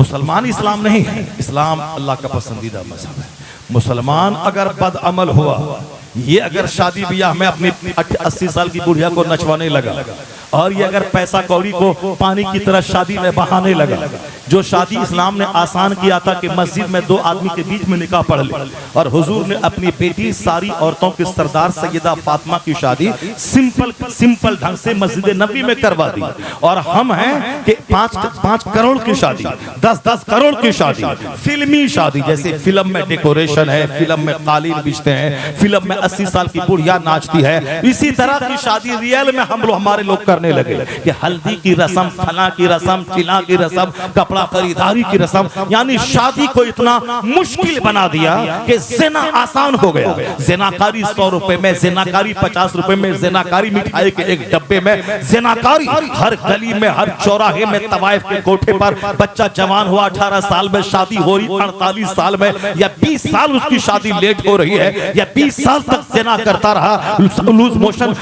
मुसलमान इस्लाम नहीं है, इस्लाम अल्लाह का पसंदीदा मजहब है। मुसलमान अगर बदअमल हुआ, ये अगर शादी ब्याह में अपनी 80 साल की बुढ़िया को नचवाने लगा और ये अगर पैसा कौड़ी को पानी की तरह शादी में बहाने लगा, जो शादी इस्लाम ने आसान किया था कि मस्जिद में 2 आदमी के बीच में निकाह पढ़ ले, और हुजूर ने अपनी बेटी सारी औरतों के सरदार सैयदा फातिमा की शादी सिंपल ढंग से मस्जिद नबी में करवा दी। और हम हैं कि 5 करोड़ की शादी, 10 करोड़ की शादी, फिल्मी शादी, जैसे फिल्म में डेकोरेशन है, फिल्म में कालीन बिछते हैं, फिल्म में 80 साल की बुढ़िया नाचती है, इसी तरह की शादी रियल में हमारे लोग करने लगे कि हल्दी की रस्म, फला की रस्म, चिला की रस्म, कपड़ा खरीदारी की रस्म, यानी शादी को इतना मुश्किल बना दिया कि ज़िना आसान हो गया। ज़िनाकारी 100 रुपए में, ज़िनाकारी 50 रुपए में, ज़िनाकारी मिठाई के एक डब्बे में, ज़िनाकारी हर गली में, हर चौराहे में, तवाइफ के कोठे पर बच्चा जवान हुआ 18 साल में शादी हो रही, 48 साल में या 20 साल उसकी शादी लेट हो रही है, या 20 साल तक ज़िना करता रहा, लूज मोशन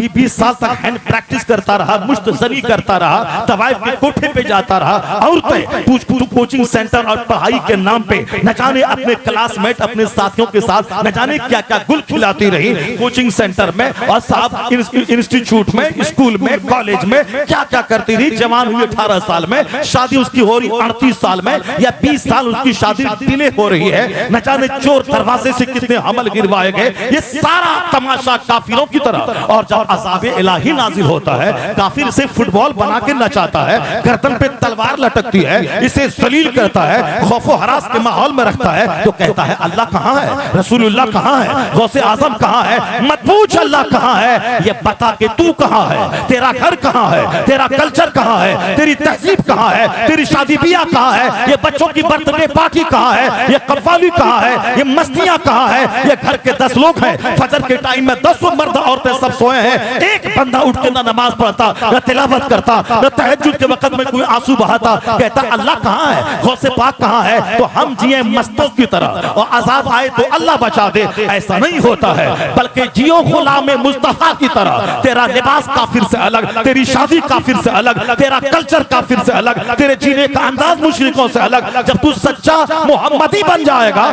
20 साल तक हैंड प्रैक्टिस करता रहा, मुश्तज़नी करता रहा, तवाइफ के कोठे पे जाता रहा। औरतें कोचिंग सेंटर और पढ़ाई के नाम पे न जाने अपने क्लासमेट, अपने साथियों के साथ न जाने क्या क्या गुल खिलाती रही कोचिंग सेंटर में, और साहब इंस्टीट्यूट में, स्कूल में, कॉलेज में क्या क्या करती रही। जवान हुई 18 साल में, शादी उसकी हो रही 38 साल में, या 20 साल उसकी शादी डिले हो रही है। न जाने चोर दरवाजे से कितने हमल गिरवाए गए। ये सारा तमाशा काफिरों की तरह। और जब अज़ाब इलाही नाजिल होता है, काफिर से फुटबॉल बना के नचाता है, गर्दन पे तलवार लटकती है, इसे जलील करता है, खौफो हरास के माहौल में रखता है, तो कहता है अल्लाह कहाँ है, रसूलुल्लाह कहाँ है, गौसे आजम कहाँ है, मत पूछ अल्लाह कहाँ है, ये बता के तू कहाँ है, तेरा घर कहाँ है, तेरा कल्चर कहाँ है, तेरी तहजीब कहाँ है, तेरी शादी ब्याह कहाँ है, ये बच्चों की बर्थडे पार्टी कहाँ है, ये कव्वाली कहाँ है, ये मस्तियाँ कहाँ है। ये घर के 10 लोग हैं, फजर के टाइम में 10 मर्द औरतें सब सोए हैं, एक बंदा उठ के ना नमाज पढ़ता, ना तिलावत करता, ना तहज्जुद के वक्त में कोई आंसू बहाता, कहता अल्लाह कहाँ है, गौसे पाक कहाँ है। तो हम जिए मस्तों की तरह और अजाब आए तो अल्लाह बचा दे, ऐसा नहीं होता है, बल्कि जियो गुलाम मुस्तफा की तरह। तेरा लिबास काफिर से अलग, तेरी शादी काफिर से अलग, तेरा कल्चर काफिर से अलग, तेरे जीने का अंदाज मुशरिकों से अलग। जब तू सच्चा मोहम्मदी बन जाएगा,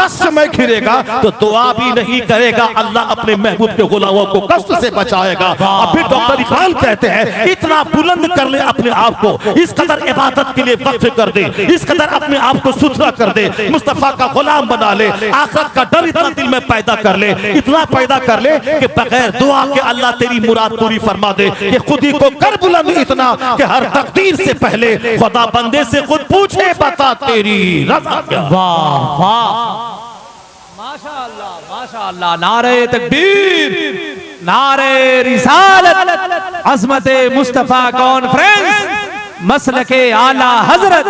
कष्ट में घिरेगा, तो दुआ भी नहीं करेगा, अल्लाह अपने महबूब के गुलामों को कष्ट से बचाएगा। अब फिर डॉक्टर इकबाल कहते हैं इतना बुलंद कर ले अपने आप को, इस कदर इबादत के लिए वक्फ कर दे, इस कदर अपने आप को सुथरा कर दे, मुस्तफा का गुलाम बना ले, आखिरत का डर इतना दिल में पैदा कर ले, इतना पैदा कर ले कि बगैर दुआ के अल्लाह तेरी मुराद पूरी फरमा दे। कि खुद ही को कर बुलंद इतना कि हर तकदीर से पहले खुदा बंदे से खुद पूछे बता तेरी रज़ा क्या। वाह वाह, माशाअल्लाह माशाअल्लाह, नारे तकबीर, नारे रिसालत, अज़मते मुस्तफा कॉन्फ्रेंस, मसलके आला हजरत,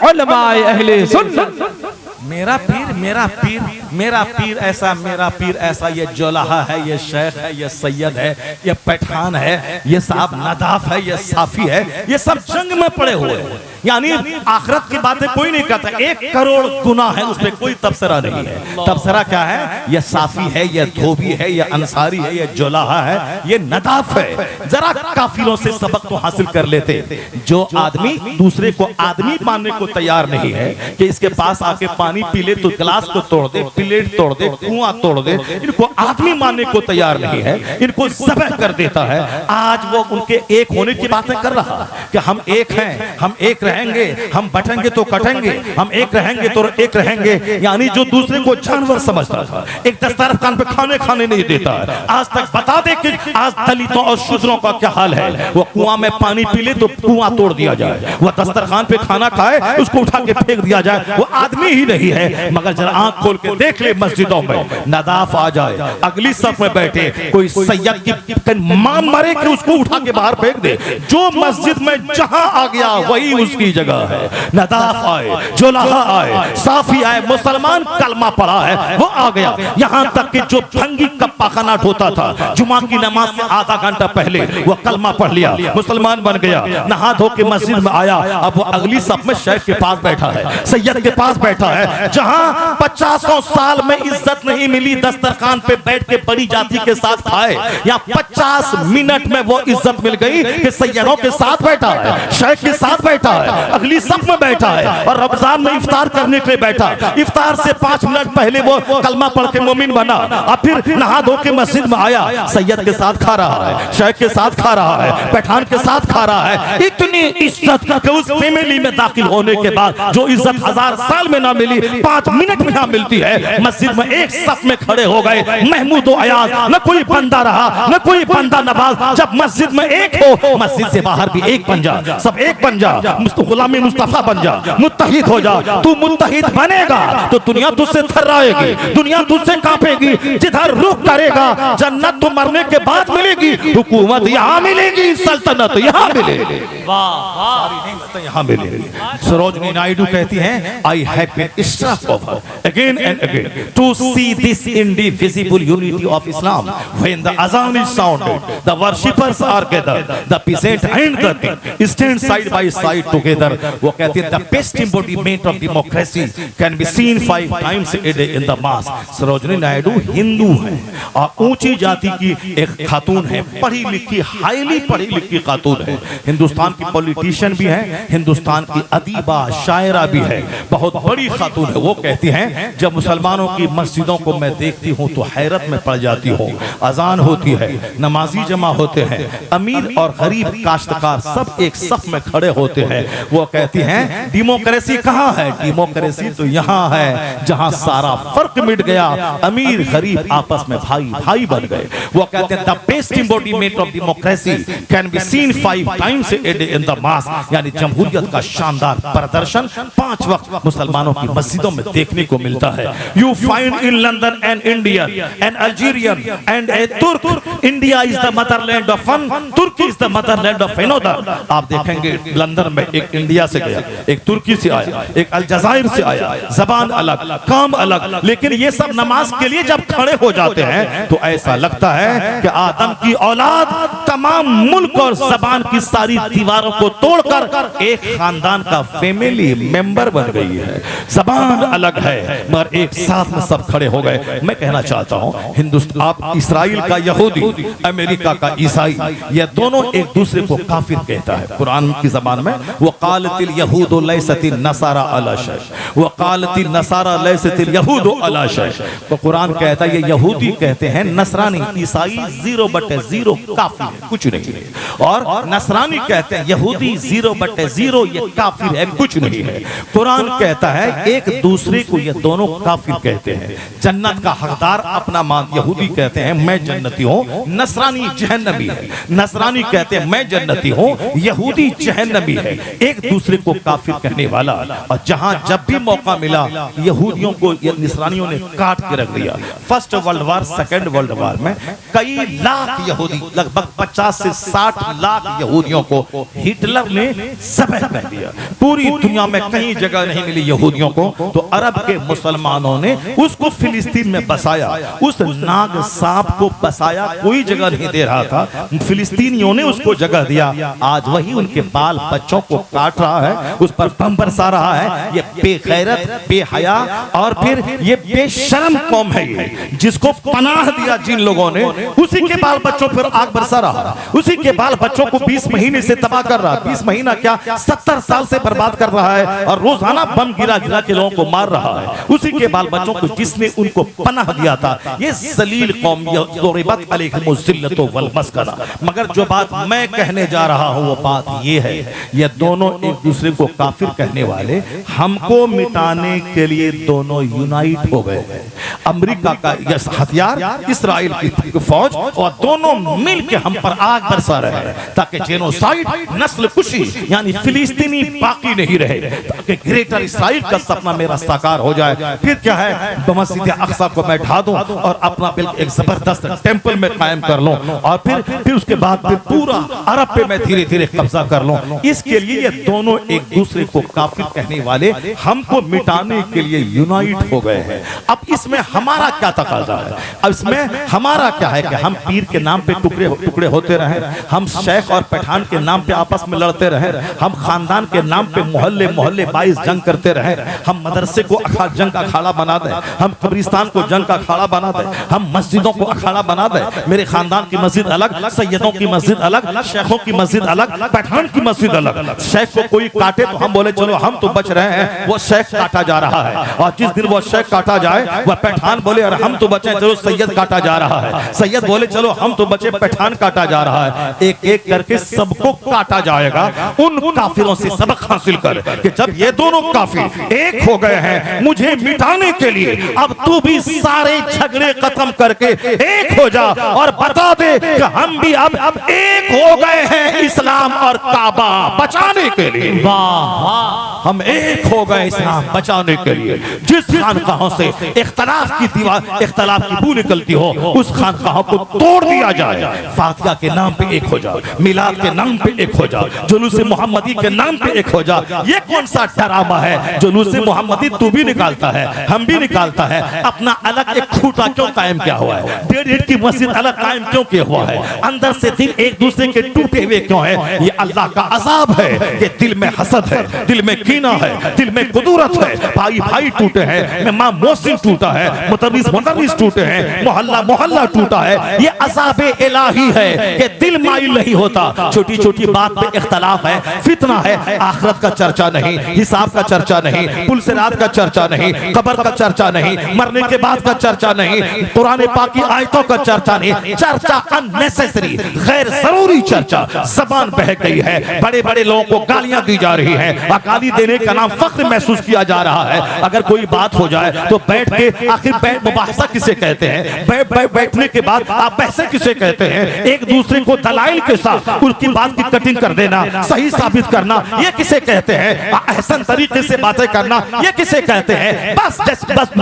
उलमाए अहले सुन्नत। मेरा पीर, मेरा पीर, मेरा पीर ऐसा, मेरा पीर ऐसा, ये जोलाहा है, ये शेख है, ये सैयद है, ये पठान है, ये साहब नदाफ है, ये साफी है, ये सब जंग में पड़े हुए हैं। यानी आखिरत की बातें कोई नहीं करता। 1 करोड़ गुनाह है, उसमें कोई तबसरा नहीं है। तबसरा क्या है? ये साफी है, ये धोबी है, ये अंसारी है, ये जोलाहा है, ये नदाफ है। जरा काफिरों से सबक तो हासिल कर लेते। जो आदमी दूसरे को आदमी मानने को तैयार नहीं है कि इसके पास आके पानी पी ले तो गिलास को तोड़ दे, प्लेट तोड़ दे, कुआं तोड़ दे, इनको आदमी मानने को तैयार नहीं है, इनको ज़बह कर देता है। आज वो उनके एक होने की बातें कर रहा कि हम एक हैं, हम एक रहेंगे, हम बटेंगे तो कटेंगे, हम एक रहेंगे तो एक रहेंगे। यानी जो दूसरे को जानवर समझता था, एक दस्तरखान पे खाने नहीं देता है। आज तक बता दे कि आज दलितों और शूद्रों का क्या हाल है। वो कुआं में पानी पी ले तो कुआं तोड़ दिया जाए, वो दस्तरखान पे खाना खाए उसको उठा के फेंक दिया जाए, वो आदमी ही नहीं है। मगर जरा आंख खोल के देख ले, मस्जिदों में नदाफ आ जाए, अगली सफ में बैठे कोई सैयद की मां मरे कि उसको उठा के बाहर फेंक दे। जो मस्जिद में जहां आ गया वही उसकी जगह है। नदाफ आए, जोलाहा आए, साफी आए, मुसलमान कलमा पढ़ा है वो आ गया। यहां तक कि जो भंगी का पाखाना ढोता था, जुमा की नमाज से आधा घंटा पहले वो कलमा पढ़ लिया, मुसलमान बन गया, नहा धो के मस्जिद में आया। अब वो अगली सफ में शेख के पास बैठा है, सैयद के पास बैठा है, जहां 50 साल में इज्जत नहीं मिली दस्तरखान पे बैठ के बड़ी जाति के साथ खाए, यहाँ 50 मिनट में वो इज्जत मिल गई कि सैयदों के साथ बैठा है, शेख के साथ बैठा है, अगली सब में बैठा है और रमजान में इफ्तार करने के लिए बैठा। इफ्तार से 5 मिनट पहले वो कलमा पढ़ के मोमिन बना और फिर नहा धो के मस्जिद में आया, सैयद के साथ खा रहा है, शेख के साथ खा रहा है, पठान के साथ खा रहा है। इतनी इज्जत कि उस फैमिली में दाखिल होने के बाद जो इज्जत 1000 साल में ना मिली 5 मिनट में ना मिलती है। मस्जिद में एक सफ में खड़े हो गए, महमूद व अयाज, न कोई बंदा रहा न कोई बंदा नवाज। जब मस्जिद में एक हो, मस्जिद से बाहर भी एक बन जा, सब एक बन जा, गुलामी मुस्तफा बन जा, मुत्तहिद हो जा। तू मुत्तहिद बनेगा तो दुनिया तुझसे थर्राएगी, दुनिया तुझसे कांपेगी। जिधर रुख करेगा जन्नत तो मरने के बाद मिलेगी, हुकूमत यहाँ मिलेगी, सल्तनत यहाँ मिलेगी, सारी यहाँ मिलेगी। सरोजनी नायडू कहती हैं, I have been struck over again and again to see this indivisible unity of Islam. When the azan is sounded, the worshippers are gathered, the peasant and the king stand side by side together. वो कहते हैं, the best embodiment of democracy can be seen 5 times a day in the mosque. Sarojini Naidu Hindu है और ऊंची जाति की एक खातून है, पढ़ी लिखी, हाईली पढ़ी लिखी खातून है, हिंदुस्तान की पॉलिटिशियन भी है, हिंदुस्तान की अदीबा शायरा भी है, बहुत बड़ी खातून है। वो कहती हैं, जब मुसलमानों की मस्जिदों को मैं देखती हूँ तो हैरत में पड़ जाती हूँ। अजान होती है, नमाजी जमा होते हैं, अमीर और गरीब काश्तकार सब एक सफ में खड़े होते हैं। वो कहती हैं, डेमोक्रेसी कहाँ है? डेमोक्रेसी तो यहाँ है जहाँ सारा फर्क मिट गया, अमीर गरीब आपस में भाई भाई बन गए। वो कहते हैं, the best embodiment of democracy can be seen 5 times a day in the mosque. यानी जमहूरियत का शानदार प्रदर्शन 5 वक्त मुसलमानों की मस्जिदों में देखने को मिलता है। You find in London an Indian, an Algerian and a Turk. India is the motherland of one, Turkey is the motherland of another. आप देखेंगे लंदन में एक इंडिया से गया, एक तुर्की से आया, एक अलजायर से आया, जबान अलग, काम अलग, लेकिन ये सब नमाज के लिए जब खड़े हो जाते हैं तो ऐसा लगता है कि आदम की औलाद तमाम मुल्क और जबान की सारी दीवारों को तोड़कर एक खानदान का फैमिली मेंबर बन गई है। जबान अलग है मगर एक साथ में सब खड़े हो गए। मैं कहना चाहता हूं, हिंदुस्तान, आप इस्राइल का यहूदी, अमेरिका का ईसाई, ये दोनों एक दूसरे को काफिर कहता है। कुरान की जबान में वो कालतिल यहूदु लैसतिन नसारा अला शै, वो कालतिल नसारा लैसतिल यहूदु अला शै। तो कुरान कहता है ये यहूदी कहते हैं नसरानी, ईसाई 0/0 काफिर है, कुछ नहीं है। और नसरानी कहते हैं यहूदी 0/0 ये काफिर है, कुछ नहीं है। कुरान कहता है एक दूसरे को ये दोनों काफिर कहते हैं। जन्नत का हकदार अपना मान, यहूदी कहते हैं मैं जन्नती हूँ, नसरानी जहन्नमी है। नसरानी कहते हैं मैं जन्नती हूँ, यहूदी जहन्नमी है। एक दूसरे को काफिर कहने वाला। और जहां जब भी मौका मिला यहूदियों को नसरानियों ने काट के रख दिया। First world war, second world war में कई लाख यहूदी, लगभग 50 से 60 लाख यहूदियों को हिटलर ने ज़बह कर दिया। पूरी दुनिया में कहीं जगह नहीं मिली यहूदियों को, तो अरब के मुसलमानों ने उसको फिलिस्तीन में बसाया। उस नाग सांप को बसाया, कोई जगह नहीं दे रहा था, फिलिस्तीनियों ने उसको जगह दिया। आज वही उनके बाल बच्चों को काट रहा है, उस पर बम बरसा रहा है। ये बेगैरत, बेहया और फिर ये बेशर्म कौम है ये, जिसको पनाह दिया जिन लोगों ने, उसी के बाल बच्चों पर आग बरसा रहा, उसी के बाल बच्चों को 20 महीने से तबाह कर रहा, 20 महीना क्या 70 साल से बर्बाद कर रहा है, और रोजाना बम गिरा गिरा के लोगों को मार रहा है। उसी के बाल बच्चों को जिसने उनको पनाह दिया था। ये जलील कौम, ज़ुरिबत अलैहिमुल ज़िल्लतु वल मस्कना। मगर जो बात मैं कहने जा रहा हूँ वो बात ये है, ये दोनों एक दूसरे को काफिर कहने वाले हमको मिटाने के लिए दोनों यूनाइट हो गए हैं। अमेरिका का यह हथियार, इस्राइल की फौज, और दोनों मिल के हम पर आग बरसा रहे हैं ताकि जेनोसाइड, नस्ल कुशी यानी फिलिस्तीनी बाकी नहीं रहे, ताकि ग्रेटर इस्राइल का सपना मेरा साकार हो जाए। फिर क्या है, मस्जिद अक्सा को मैं ढा दूं और अपना बिल्कुल एक जबरदस्त टेंपल में कायम कर लूं, और फिर उसके बाद फिर पूरा अरब पे मैं धीरे धीरे कब्जा कर लूं। इसके लिए ये दोनों एक दूसरे को काफिर कहने वाले हमको मिटाने के लिए यूनाइट हो गए हैं। अब इसमें हमारा क्या तकाजा है? अब इसमें हमारा क्या है कि हम पीर के नाम पे टुकड़े होते रहे, हम शेख और पठान के नाम पे आपस में लड़ते रहे, हम खानदान के नाम पे मोहल्ले मोहल्ले 22 जंग करते रहे, हम मदरसे को जंग का अखाड़ा बना दें, हम कब्रिस्तान को जंग का अखाड़ा बना दें, हम मस्जिदों को अखाड़ा बना दें। मेरे खानदान की मस्जिद अलग, सैयदों की मस्जिद अलग, शेखों की मस्जिद अलग, पठान की मस्जिद अलग। शेख को कोई काटे तो हम बोले चलो हम तो बच रहे हैं, वो शेख काटा जा रहा है। और जिस दिन वो शेख काटा जाए वह पठान बोले अरे हम तो बचे, चलो सैयद काटा जा रहा है। सैयद बोले चलो हम तो बचे, पठान काटा जा रहा है। एक एक करके सबको काटा जाएगा। उन काफिरों से सबक हासिल कर कि जब ये दोनों काफिर एक हो गए हैं मुझे मिटाने के लिए, अब तू भी सारे झगड़े खत्म करके एक हो जा और बता दे कि हम भी अब एक हो गए हैं इस्लाम और काबा बचाने के लिए। वाह, हम एक हो गए इस्लाम बचाने के लिए। जिस खानकाहों से इख्तलाफ की दीवार, इख्तलाफ की बू निकलती हो, उस खानकाहों को तोड़ दिया जाए। फातिहा के नाम पे एक हो जाओ, मिलाद के नाम पे एक हो जाओ, जुलूस मोहम्मदी के नाम पे एक हो जाओ। ये कौन सा डरामा है? जुलूस मोहम्मदी तू भी निकालता है, हम भी निकालता है, अपना अलग एक खूंटा क्यों कायम किया हुआ है? 1.5 ईंट की मस्जिद अलग कायम क्यों किया हुआ है? अंदर से दिल एक दूसरे के टूटे हुए क्यों है? ये अल्लाह का अजाब है कि दिल में हसद है, दिल में कीना है, दिल में कुदूरत है। भाई भाई टूटे हैं, इमाम मोहसिन टूटा है, मुदर्रिस मुदर्रिस टूटे हैं, मोहल्ला मोहल्ला टूटा है। ये अजाब इलाही है कि दिल माइल नहीं होता। छोटी छोटी बात पे इख्तलाफ है, फितना है, आखिरत का चर्चा नहीं, हिसाब का चर्चा नहीं, पुलसिरात का चर्चा नहीं, कब्र का चर्चा नहीं, मरने के बाद का चर्चा नहीं, कुरान पाक की आयतों का चर्चा नहीं। चर्चा अननेसेसरी, गैर जरूरी चर्चा। जबान बह गई है, बड़े बड़े लोगों को गालियां दी जा रही हैं, गाली देने का नाम फख्र महसूस किया जा रहा है। अगर कोई बात हो जाए तो बैठ के, आखिर मुबाहसा किसे कहते हैं? बैठने के बाद आप बहसे किसे कहते हैं? एक दूसरे को दलाइल के साथ उसकी बात की कटिंग कर देना, सही साबित करना, ये किसे कहते हैं? अहसन तरीके से बातें करना, ये किसे कहते हैं? बस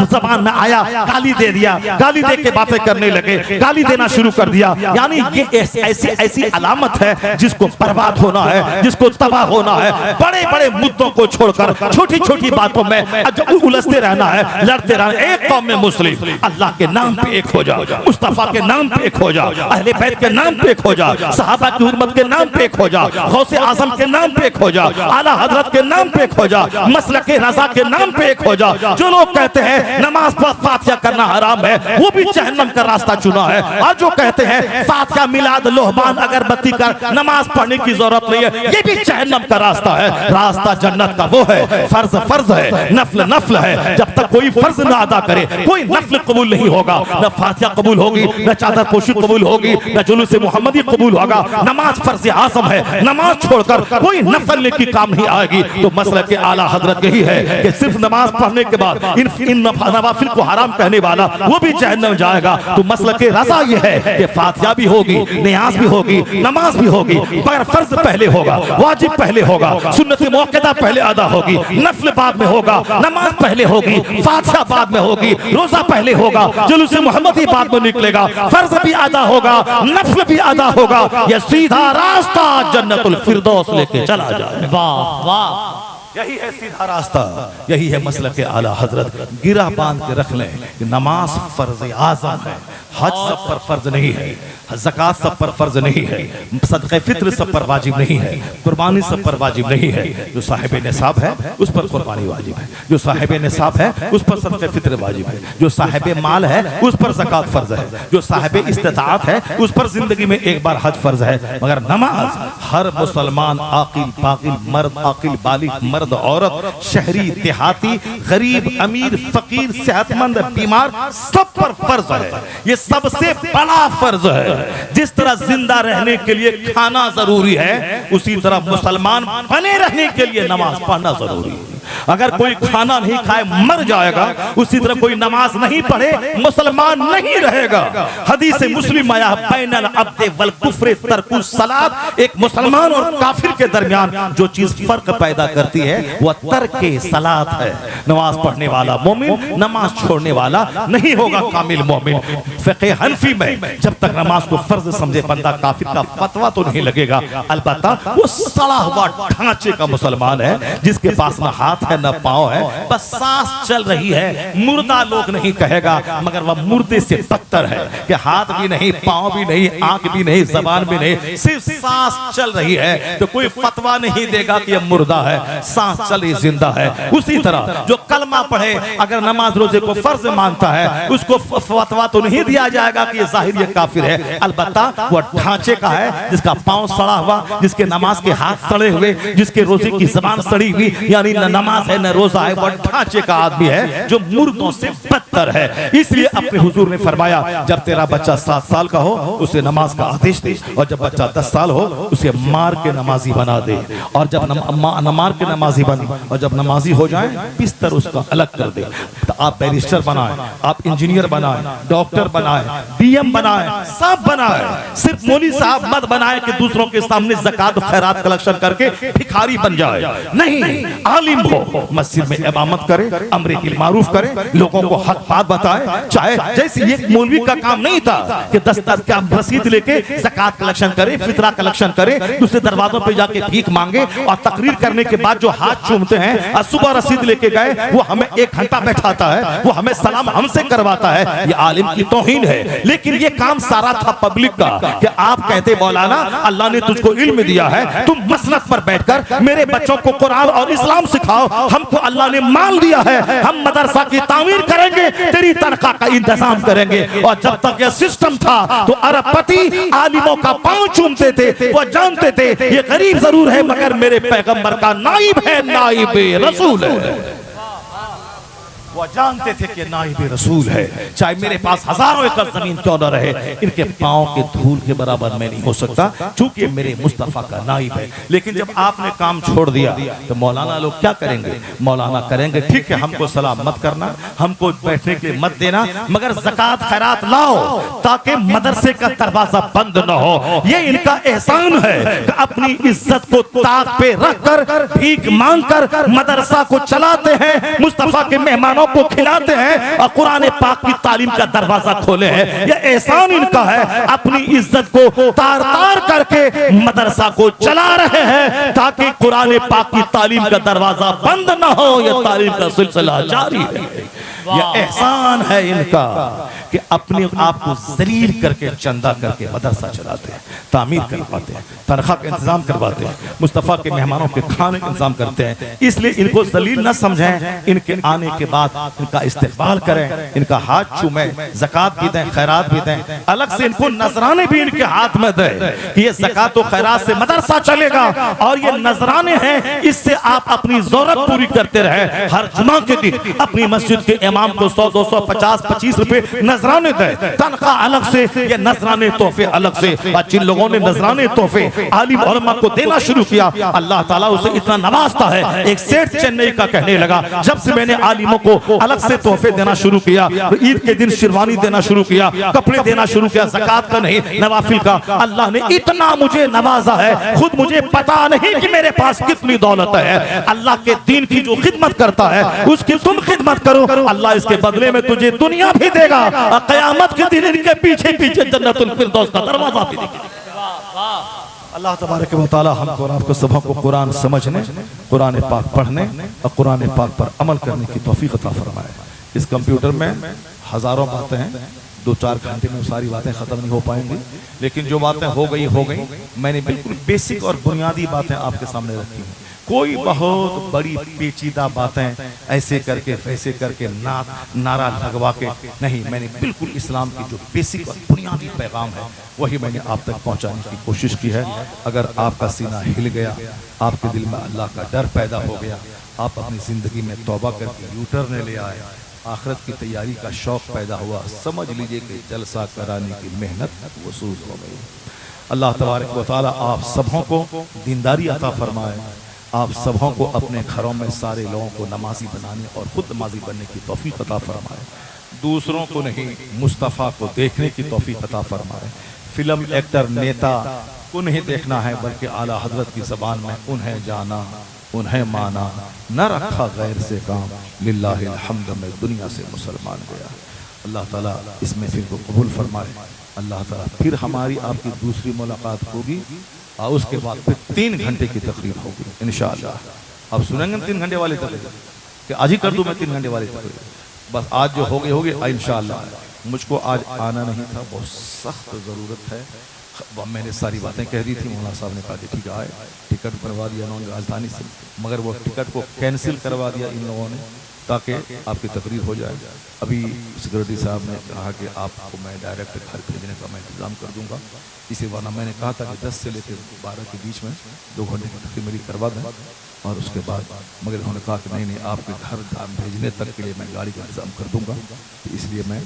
जबान में आया, गाली दे दिया, गाली दे के बातें करने लगे, गाली देना शुरू कर दिया। यानी ये ऐसी ऐसी अलामत है जिसको बर्बाद होना है, जिसको तबाह होना है। बड़े बड़े मुद्दों को छोड़कर छोटी छोटी बातों में उलझते रहना है, लड़ते रहना। एक कौम में मुस्लिम, अल्लाह के नाम पे एक हो जाओ, मुस्तफा के नाम पे एक हो जाओ, अहले बैत के नाम पे एक हो जाओ, सहाबा की हुर्मत के नाम पे एक हो जाओ, गौसे आजम के नाम पे एक हो जाओ, आला हजरत के नाम पे एक हो जाओ, मसलक रजा के नाम पे एक हो जाओ। जो लोग कहते हैं नमाज पर फातिहा करना हराम है, वो भी जहन्नम का रास्ता चुना है। और जो कहते हैं फातिहा, मिलाद, लोहबान, अगरबत्ती कर नमाज पढ़ने की जरूरत नहीं है, ये भी जहन्नम का रास्ता है। रास्ता जन्नत का वो है, फर्ज फर्ज है, नफल नफल है। जब तक कोई फर्ज ना अदा करे कोई नफल कबूल नहीं होगा, न फातिहा कबूल होगी, न चादर पोशी कबूल होगी, न जुलूस मोहम्मदी कबूल होगा। नमाज फर्ज आज़म है, नमाज छोड़कर कोई नफल नेकी काम नहीं आएगी। तो मसला के आला हजरत यही है कि सिर्फ नमाज पढ़ने के बाद इन नवाफिल को हराम कहने वाला वो भी जहन्नम जाएगा। तो मसला के रजा ये है कि फातिहा भी होगी, नियाज भी होगी, नमाज भी होगी, मगर फर्ज पहले होगा, वाजिब पहले होगा, सुन्नत मुअक्कदा पहले अदा होगी, नफल बाद में होगा, नमाज पहले होगी, फातिहा बाद में होगी, रोजा पहले होगा, जुलूस मोहम्मदी बाद में निकलेगा, फर्ज भी अदा होगा, नफल भी अदा होगा। यह सीधा रास्ता जन्नतुल फिरदौस लेके चला जाए। वाह वाह, यही है सीधा रास्ता, यही है मसलक के आला हजरत। गिरा बांध के रख लें कि नमाज फर्ज आज़म है, हज सब पर फर्ज नहीं है, ज़कात सब पर फर्ज नहीं है, सदक़े फित्र सब पर वाजिब नहीं है, कुर्बानी सब पर वाजिब नहीं है। जो साहिब निसाब है उस पर कुर्बानी वाजिब है, जो साहिब निसाब है उस पर सदक़े फित्र वाजिब है, जो साहिब माल है उस पर ज़कात फर्ज है, जो साहिब इस्तिताअत है उस पर जिंदगी में एक बार हज फर्ज है। मगर नमाज हर मुसलमान, आकिल पाकिल मर्द, आकिल बालिग मर्द औरत, शहरी देहाती, गरीब अमीर फकीर, सेहतमंद बीमार, सब पर फर्ज है। ये सबसे बड़ा फर्ज है। जिस तरह जिंदा रहने के लिए खाना जरूरी है, उसी तरह मुसलमान बने रहने के लिए नमाज पढ़ना जरूरी है। अगर कोई खाना नहीं खाए मर जाएगा, उसी तरह कोई नमाज नहीं पढ़े मुसलमान नहीं रहेगा। हदीस मुस्लिम आया बैनल अब्द वल कुफ्र तर्कुस सलात, एक मुसलमान और काफिर के दरमियान जो चीज फर्क पैदा करती है वह तर्के सलात है। नमाज पढ़ने वाला मोमिन, नमाज छोड़ने वाला नहीं होगा कामिल मोमिन। फ़िक़्ह हनफी में जब तक नमाज को फर्ज समझे बंदा काफिर का फतवा तो नहीं लगेगा, अलबत्ता वो सड़ा हुआ ढांचे का मुसलमान है जिसके पास ना हाथ हाथ है न पाँव है, बस सांस चल रही है। मुर्दा लोग नहीं कहेगा, मगर वह मुर्दे से बदतर है कि हाथ भी नहीं, पाँव भी नहीं, आंख भी नहीं, जबान भी नहीं, सिर्फ सांस चल रही है। तो कोई फतवा नहीं देगा कि यह मुर्दा है, सांस चली जिंदा है। उसी तरह जो कलमा पढ़े अगर नमाज रोजे को फर्ज मानता है, उसको फतवा तो नहीं दिया जाएगा कि यह जाहिर ये काफिर है। अलबत्ता वह ढांचे का है, जिसका पाँव सड़ा हुआ, जिसके नमाज के हाथ सड़े हुए, जिसके रोजे की जबान सड़ी हुई, यानी न नमाज है न रोजा है, वह ढांचे का आदमी है जो मुर्दों से बदतर है। इसलिए अपने हुजूर ने फरमाया, जब तेरा बच्चा 7 साल का हो उसे नमाज का आदेश दे, और जब बच्चा 10 साल हो उसे मार के नमाजी बना दे, और जब मार के नमाजी बने और जब नमाजी हो जाए बिस्तर उसका अलग कर दे। तो आप बैरिस्टर बनाए, आप इंजीनियर बनाए, डॉक्टर बनाए, बीएम बनाए, सब बनाए, सिर्फ मौलवी साहब मत बनाए कि दूसरों के सामने ज़कात और खैरात कलेक्शन करके भिखारी बन जाए। नहीं, आलिम हो, मस्जिद में इमामत करे, अमरे बिल मारूफ करे, लोगों को हक बात बताए। चाहे जैसे ये मौलवी का काम नहीं था कि 10 क्या रसीद लेके ज़कात कलेक्शन करे, फितरा कलेक्शन करे, दूसरे दरवाजों पे जाके भीख मांगे, और तकरीर करने के बाद जो हाथ चूमते हैं और सुबह रसीद लेके गए, वो हमें 1 घंटा बैठाता है, वो हमें सलाम हमसे करवाता है। ये आलिम की तौहीन है। लेकिन ये काम सारा था पब्लिक का कि आप कहते मौलाना अल्लाह ने तुझको इल्म दिया है, तुम मसनद पर बैठकर मेरे बच्चों को कुरान और इस्लाम सिखाओ, हमको अल्लाह ने माल दिया है, हम मदरसा की तामीर करेंगे, तेरी तनख्वाह का इंतजाम करेंगे। और जब तक यह सिस्टम था तो अरबपति आलिमों का पांव चूमते थे, वो जानते थे ये गरीब जरूर है मगर मेरे पैगंबर का नाइब है, नाइब रसूल है। वो जानते थे कि नाइब रसूल है, चाहे मेरे पास हजारों एकड़ जमीन क्यों न रहे, इनके पांव के धूल के बराबर मैं नहीं हो सकता, चूंकि मेरे मुस्तफा का नाइब है। लेकिन जब आपने काम छोड़ दिया तो मौलाना लोग क्या करेंगे? मौलाना करेंगे ठीक है, हमको सलाम मत करना, हमको बैठने के लिए मत देना, मगर ज़कात खैरात लाओ ताकि मदरसे का दरवाजा बंद न हो। ये इनका एहसान है कि अपनी इज्जत को ताक पे रखकर भीख मांगकर मदरसा को चलाते हैं, मुस्तफा के मेहमानों को खिलाते हैं और कुरान पाक की तालीम का दरवाजा खोले हैं। यह एहसान इनका है, अपनी इज्जत को तार तार करके मदरसा को चला रहे हैं ताकि कुरान पाक की तालीम का दरवाजा बंद ना हो। यह तालीम का सिलसिला जारी है। यह एहसान है इनका कि अपने आप को जलील करके चंदा करके मदरसा चलाते हैं, तामीर करवाते हैं, तनख्वाह का इंतजाम करवाते हैं, मुस्तफ़ा के मेहमानों के खाने का इंतजाम करते हैं। इसलिए इनको जलील न समझें, इनके आने के बाद इनका इस्तेकबाल करें, इनका हाथ चूमें, ज़कात भी दें, खैरात भी दें, अलग से इनको नजराने भी इनके हाथ में दें कि ये ज़कात और खैरात से मदरसा चलेगा। और ये नजराने हैं, इससे आप अपनी ज़रूरत पूरी करते रहे। हर जुमा के दिन अपनी मस्जिद के इमाम को 100, 200, 50, 25 रुपए नजराने दे, तनख्वाह अलग से, ये नजराने तोहफे अलग से। और जिन लोगों ने नजराने तोहफे आलिम उलमा को देना शुरू किया, अल्लाह ताला उसे इतना नवाजता है। एक सेठ चेन्नई का कहने लगा, जब से मैंने आलिमों को अलग से तोहफे देना शुरू किया, तो ईद के दिन शेरवानी देना शुरू किया, कपड़े देना शुरू किया, ज़कात का नहीं नवाफिल का, अल्लाह ने इतना मुझे नवाजा है, खुद मुझे पता नहीं कि मेरे पास कितनी दौलत है। अल्लाह के दीन की जो खिदमत करता है उसकी तुम खिदमत करो, अल्लाह इसके बदले में तुझे दुनिया भी देगा और क़यामत के दिन इनके पीछे पीछे जन्नतुल फिरदौस का दरवाजा भी देगा। अल्लाह तबारक व तआला हमको और आपको सबों को कुरान समझने, कुरान पाक पढ़ने और कुरान पाक पर अमल करने की तौफीक अता फरमाए। इस कंप्यूटर में हजारों बातें हैं, 2-4 घंटे में सारी बातें खत्म नहीं हो पाएंगी, लेकिन जो बातें हो गई। मैंने बिल्कुल बेसिक और बुनियादी बातें आपके सामने रखी हैं। कोई बहुत बड़ी पेचीदा बातें ऐसे करके वैसे करके नारा लगवा के नहीं, मैंने बिल्कुल इस्लाम की जो बेसिक और बुनियादी पैगाम है वही मैंने आप तक पहुंचाने की कोशिश की है। अगर आपका सीना हिल गया, आपके दिल में अल्लाह का डर पैदा हो गया, आप अपनी ज़िंदगी में तौबा करके यूटर्न ले आए, आखिरत की तैयारी का शौक़ पैदा हुआ, समझ लीजिए कि जलसा कराने की मेहनत वसूल हो गई। अल्लाह तबारक व तआला आप सबों को दीनदारी अता फरमाए, आप सबों को अपने घरों में सारे लोगों को नमाजी बनाने और खुद नमाजी बनने की तौफीक अता फरमाए, दूसरों को नहीं मुस्तफ़ा को देखने की तौफीक अता फरमाए। फिल्म एक्टर नेता को नहीं देखना है, बल्कि आला हजरत की ज़बान में उन्हें जाना, उन्हें माना, न रखा गैर से काम, लिल्लाहिल हम्द में दुनिया से मुसलमान गया। अल्लाह ताला इस महफिल को कबूल फरमाए। अल्लाह ताला फिर हमारी आपकी दूसरी मुलाकात होगी और उसके बाद फिर 3 घंटे की तकरीर होगी इंशाअल्लाह। अब सुनेंगे 3 घंटे वाली तकरीर कि आज ही कर दूं मैं 3 घंटे वाली तकरीर। बस आज जो हो गई होगी इंशाअल्लाह। मुझको आज आना नहीं था, बहुत सख्त ज़रूरत है। मैंने सारी बातें कह दी थी, मौलाना साहब ने कहा कि ठीक है आए, टिकट बनवा दिया उन्होंने राजधानी से, मगर वो टिकट को कैंसिल करवा दिया इन लोगों ने ताकि आपकी तकरीर हो जाए। अभी सिक्योरिटी साहब ने कहा कि आपको मैं डायरेक्ट घर भेजने का मैं इंतज़ाम कर दूंगा। इसी वरना मैंने कहा था कि 10 से लेकर 12 के बीच में 2 घंटे की तकरीर मेरी करवा दें और उसके बाद, मगर उन्होंने कहा कि नहीं आपके घर भेजने तक के लिए मैं गाड़ी का इंतज़ाम कर दूंगा। तो इसलिए मैं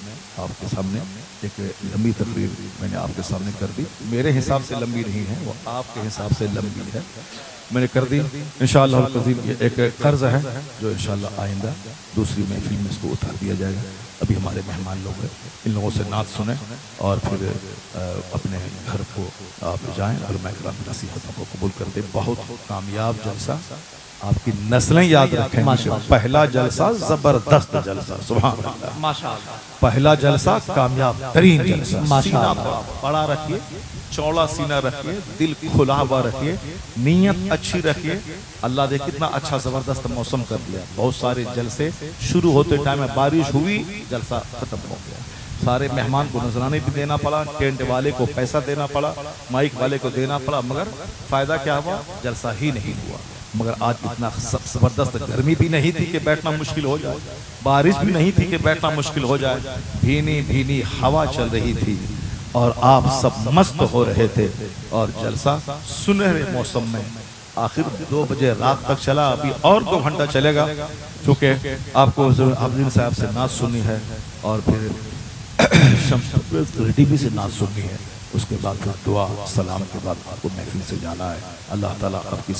आपके सामने एक लंबी तकरीर मैंने आपके सामने कर दी। मेरे हिसाब से लंबी नहीं है, वो आपके हिसाब से लंबी है, मैंने कर दी। इंशाअल्लाह अज़ीम ये एक कर्ज है जो इंशाअल्लाह आइंदा दूसरी महफिल में इसको उतार दिया जाएगा। अभी हमारे मेहमान लोग हैं, इन लोगों से नात सुने और फिर अपने घर को आप जाएं और मैं नसीहतों को कबूल करते। बहुत कामयाब जलसा, आपकी नस्लें याद रखेंगी। पहला जलसा जबरदस्त जलसा, सुभान अल्लाह, माशाअल्लाह। पहला जलसा कामयाब तरीन जलसा। माशाअल्लाह। सीना बड़ा रखिए, चौड़ा सीना रखिए, दिल खुला हुआ रखिए, नीयत अच्छी रखिए। अल्लाह दे कितना अच्छा जबरदस्त मौसम कर दिया। बहुत सारे जलसे शुरू होते टाइम में बारिश हुई, जलसा खत्म हो गया। सारे मेहमान को नजराने भी देना पड़ा, टेंट वाले को पैसा देना पड़ा, माइक वाले को देना पड़ा, मगर फायदा क्या हुआ? जलसा ही नहीं हुआ। मगर आज इतना जबरदस्त गर्मी भी नहीं थी कि बैठना मुश्किल हो जाए, बारिश भी नहीं थी कि बैठना मुश्किल हो जाए, भीनी भीनी हवा चल रही थी और आप सब मस्त हो रहे थे। और जलसा सुनहरे मौसम में आखिर 2 बजे रात तक चला। अभी और 2 घंटा चलेगा, क्योंकि आपको हाफिज़ साहब से नात सुननी है और फिर शम्स रेड्डी से नात सुननी है। उसके बाद फिर दुआ सलाम के बाद आपको महफिल से जाना है। अल्लाह ताला आपकी